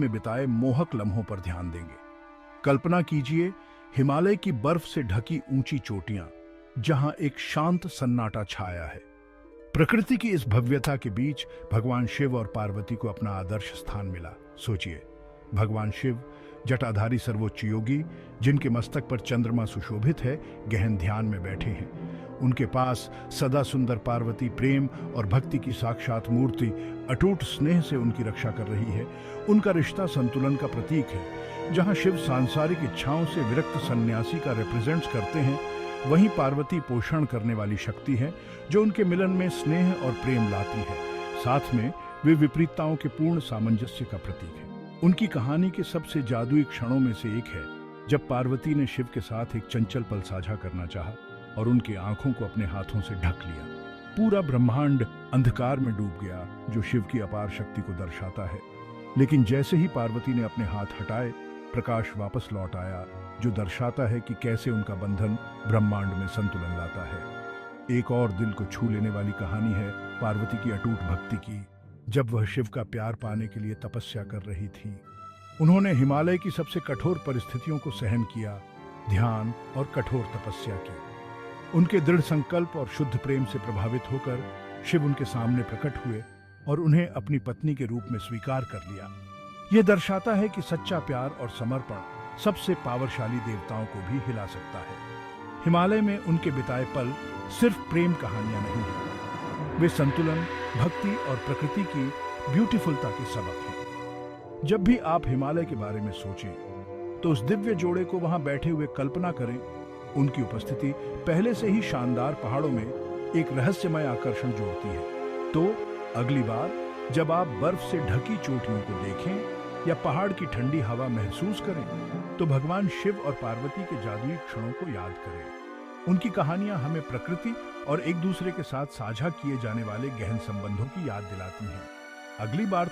में बिताए मोहक लम्हों पर ध्यान देंगे। कल्पना कीजिए हिमालय की बर्फ से ढकी ऊंची चोटियां, जहां एक शांत सन्नाटा छाया है। प्रकृति की इस भव्यता के बीच भगवान शिव और पार्वती को अपना आदर्श स्थान मिला। सोचिए, भगवान शिव जटाधारी सर्वोच्च योगी, जिनके मस्तक पर चंद्रमा सुशोभित है, गहन ध्यान में बैठे हैं। उनके पास सदा सुंदर पार्वती प्रेम और भक्ति की साक्षात मूर्ति अटूट स्नेह से उनकी रक्षा कर रही है। उनका रिश्ता संतुलन का प्रतीक है। जहां शिव सांसारिक इच्छाओं से विरक्त सन्यासी का रिप्रेजेंट्स करते हैं, वहीं पार्वती पोषण करने वाली शक्ति है जो उनके मिलन में स्नेह और प्रेम लाती है। साथ में वे विपरीतताओं के पूर्ण सामंजस्य का प्रतीक है। उनकी कहानी के सबसे जादुई क्षणों में से एक है जब पार्वती ने शिव के साथ एक चंचल पल साझा करना चाहा और उनकी आंखों को अपने हाथों से ढक लिया। पूरा ब्रह्मांड अंधकार में डूब गया, जो शिव की अपार शक्ति को दर्शाता है। लेकिन जैसे ही पार्वती ने अपने हाथ हटाए, प्रकाश वापस लौट आया, जो दर्शाता है कि कैसे उनका बंधन ब्रह्मांड में संतुलन लाता है। एक और दिल को छू लेने वाली कहानी है पार्वती की अटूट भक्ति की। जब वह शिव का प्यार पाने के लिए तपस्या कर रही थी, उन्होंने हिमालय की सबसे कठोर परिस्थितियों को सहन किया, ध्यान और कठोर तपस्या की। उनके दृढ़ संकल्प और शुद्ध प्रेम से प्रभावित होकर शिव उनके सामने प्रकट हुए और उन्हें अपनी पत्नी के रूप में स्वीकार कर लिया। यह दर्शाता है कि सच्चा प्यार और समर्पण सबसे पावरशाली देवताओं को भी हिला सकता है। हिमालय में उनके बिताए पल सिर्फ प्रेम कहानियां नहीं हैं, वे संतुलन, भक्ति और प्रकृति की ब्यूटीफुलता के सबक हैं। जब भी आप हिमालय के बारे में सोचें, तो उस दिव्य जोड़े को वहां बैठे हुए कल्पना करें। उनकी उपस्थिति पहले से ही शानदार पहाड़ों में एक रहस्यमय आकर्षण जोड़ती है। तो अगली बार जब आप बर्फ से ढकी चोटियों को देखें या पहाड़ की ठंडी हवा महसूस करें, तो भगवान शिव और पार्वती के जादुई क्षणों को याद करें। उनकी कहानियां हमें प्रकृति और एक दूसरे के साथ साझा किए जाने वाले गहन संबंधों की याद दिलाती हैं। अगली बार